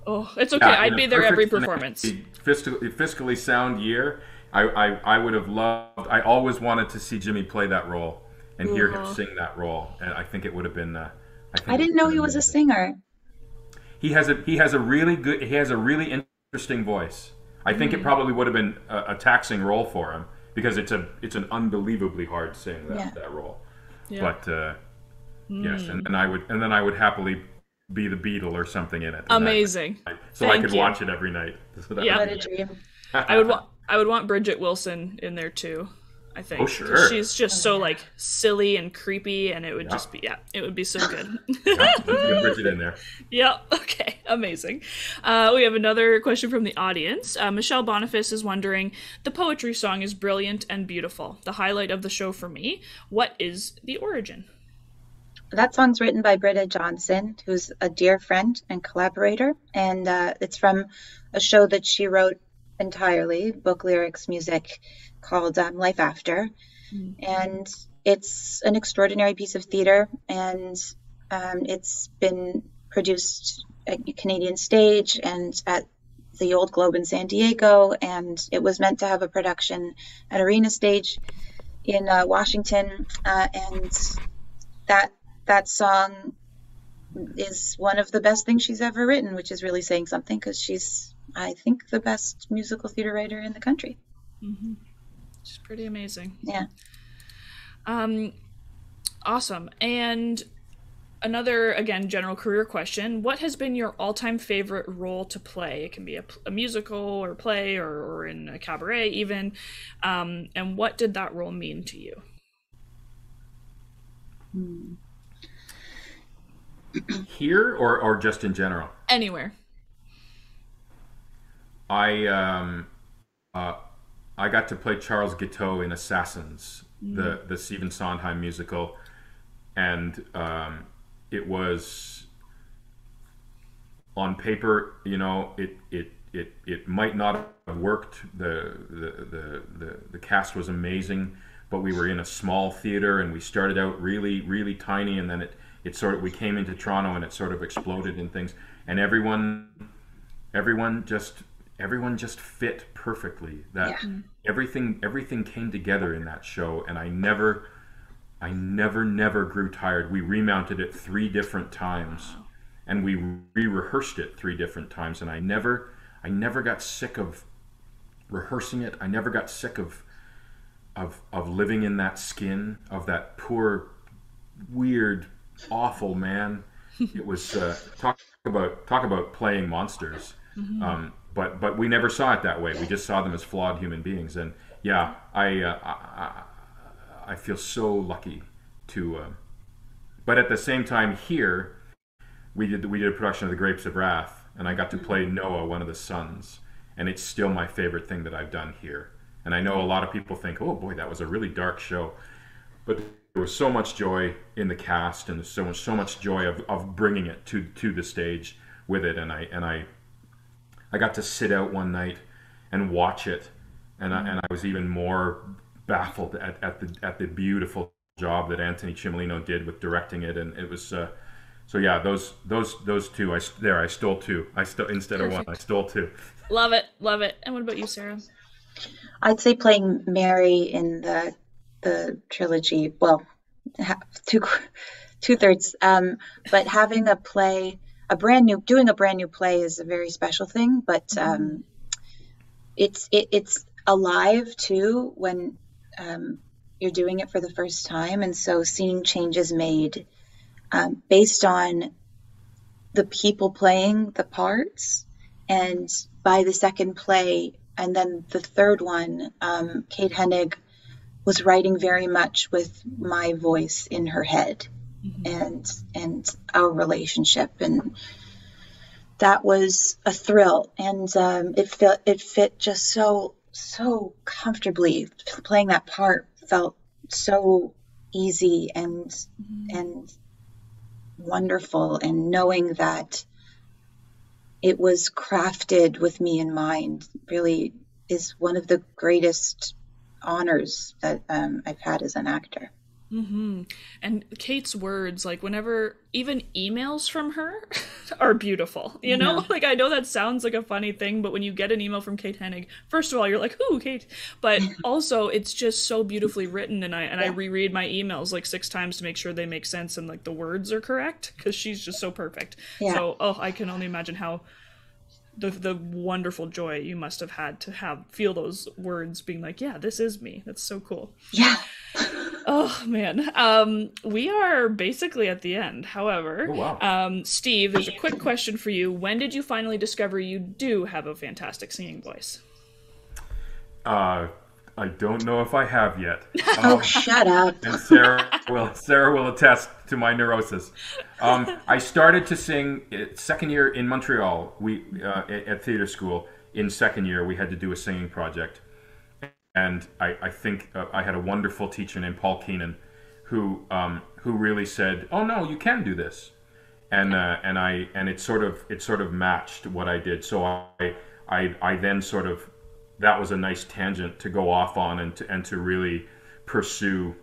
oh, it's okay. I'd be there every performance. Fiscally sound year, I would have loved. I always wanted to see Jimmy play that role and hear him sing that role, and I think it would have been. I didn't know he was a singer. He has a really interesting voice. I think it probably would have been a taxing role for him because it's an unbelievably hard sing that role. Yeah. But yes, and then I would happily be the Beatle or something in it. Amazing. So I could watch it every night. So what a dream. I would want Bridget Wilson in there too. I think. Oh, sure. She's just so like silly and creepy, and it would just be it would be so good. Yeah, get Bridget in there. Yeah. Okay. Amazing. We have another question from the audience. Michelle Boniface is wondering, the poetry song is brilliant and beautiful. The highlight of the show for me. What is the origin? That song's written by Britta Johnson, who's a dear friend and collaborator, and it's from a show that she wrote entirely, book, lyrics, music, called Life After. And it's an extraordinary piece of theater, and it's been produced at Canadian Stage and at the Old Globe in San Diego, and it was meant to have a production at Arena Stage in Washington, and that song is one of the best things she's ever written, which is really saying something, because she's, I think, the best musical theater writer in the country. It's pretty amazing. Yeah. Awesome. And another, again, general career question. What has been your all-time favorite role to play? It can be a musical or play or in a cabaret even. And what did that role mean to you? Here or just in general? Anywhere. I got to play Charles Guiteau in Assassins, the Stephen Sondheim musical, and it was, on paper, you know, it might not have worked. The cast was amazing, but we were in a small theater, and we started out really, really tiny, and then we came into Toronto, and it sort of exploded in things, and everyone just fit perfectly. Everything came together in that show, and I never grew tired. We remounted it 3 different times, and we re-rehearsed it 3 different times, and I never got sick of rehearsing it. I never got sick of living in that skin of that poor, weird, awful man. It was talk about playing monsters. But we never saw it that way. We just saw them as flawed human beings. And yeah, I feel so lucky to. But at the same time, here we did a production of The Grapes of Wrath, and I got to play Noah, one of the sons, and it's still my favorite thing that I've done here. And I know a lot of people think, oh boy, that was a really dark show, but there was so much joy in the cast, and so much joy of bringing it to the stage with it, and I got to sit out one night and watch it, and I was even more baffled at the beautiful job that Anthony Cimolino did with directing it, and it was so yeah. Those 2 I stole 2. Instead of 1, I stole 2. Love it. And what about you, Sarah? I'd say playing Mary in the trilogy. Well, 2/3. But having a play. Doing a brand new play is a very special thing, but it's alive too when you're doing it for the first time, and so seeing changes made based on the people playing the parts, and by the second play and then the third one, Kate Hennig was writing very much with my voice in her head. And our relationship, and that was a thrill, and it fit just so comfortably. Playing that part felt so easy and wonderful, and knowing that it was crafted with me in mind really is one of the greatest honors that I've had as an actor. And Kate's words, like whenever, even emails from her are beautiful, you know? Yeah. Like, I know that sounds like a funny thing, but when you get an email from Kate Hennig, first of all, you're like, ooh, Kate. But also, it's just so beautifully written, and I reread my emails like 6 times to make sure they make sense and like the words are correct, because she's just so perfect. Yeah. So, I can only imagine how the wonderful joy you must have had to feel those words being like, yeah, this is me. That's so cool. Yeah. Oh, man. We are basically at the end. However, Steve, there's a quick question for you. When did you finally discover you do have a fantastic singing voice? I don't know if I have yet. Oh, shut up. And Sarah will attest to my neurosis. I started to sing second year in Montreal. At theater school in second year we had to do a singing project, and I think I had a wonderful teacher named Paul Keenan, who really said, "Oh no, you can do this," and it sort of matched what I did. So I then sort of, that was a nice tangent to go off on and to really pursue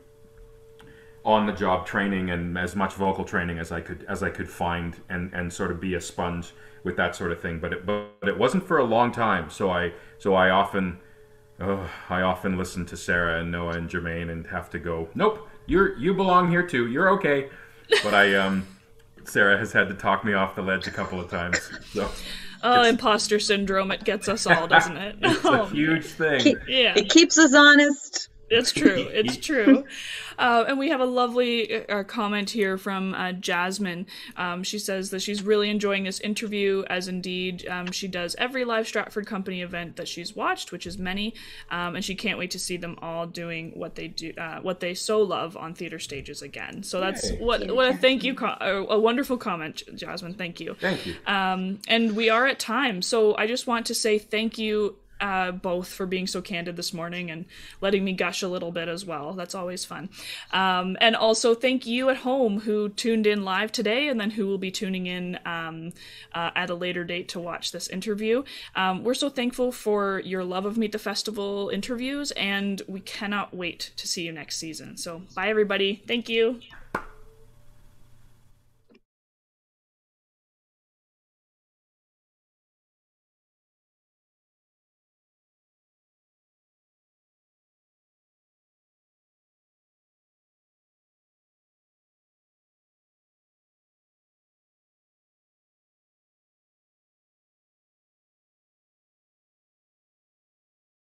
on-the-job training and as much vocal training as I could find and sort of be a sponge with that sort of thing. But it wasn't for a long time. So I often listen to Sarah and Noah and Germaine and have to go, nope, you belong here too. You're okay. But Sarah has had to talk me off the ledge a couple of times. So. Oh, imposter syndrome, it gets us all, doesn't it? It's a huge thing. It keeps us honest. It's true. It's true. And we have a lovely comment here from Jasmine. She says that she's really enjoying this interview, as indeed she does every live Stratford Company event that she's watched, which is many, and she can't wait to see them all doing what they do, what they so love on theater stages again. So that's what a thank you, a wonderful comment, Jasmine. Thank you. Thank you. And we are at time, so I just want to say thank you. Both for being so candid this morning and letting me gush a little bit as well. That's always fun. And also thank you at home who tuned in live today and then who will be tuning in at a later date to watch this interview. We're so thankful for your love of Meet the Festival interviews, and we cannot wait to see you next season. So bye everybody. Thank you.